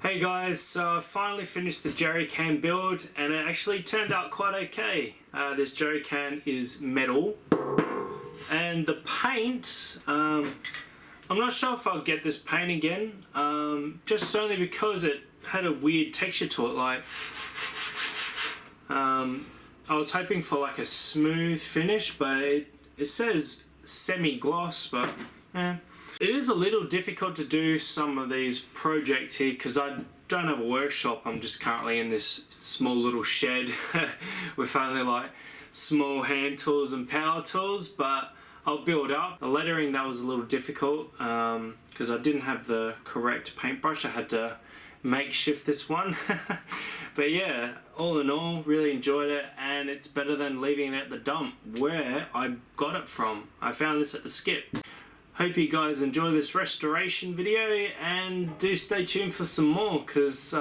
Hey guys, so I finally finished the jerry can build and it actually turned out quite okay. This jerry can is metal and the paint, I'm not sure if I'll get this paint again, just only because it had a weird texture to it. Like, I was hoping for like a smooth finish, but it says semi-gloss, but it is a little difficult to do some of these projects here because I don't have a workshop. I'm just currently in this small little shed with only like small hand tools and power tools, but I'll build up. The lettering, that was a little difficult because I didn't have the correct paintbrush. I had to makeshift this one. But yeah, all in all, really enjoyed it, and it's better than leaving it at the dump where I got it from. I found this at the skip. Hope you guys enjoy this restoration video and do stay tuned for some more because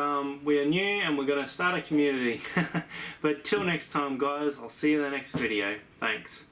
we are new and we're going to start a community. But till next time guys, I'll see you in the next video. Thanks.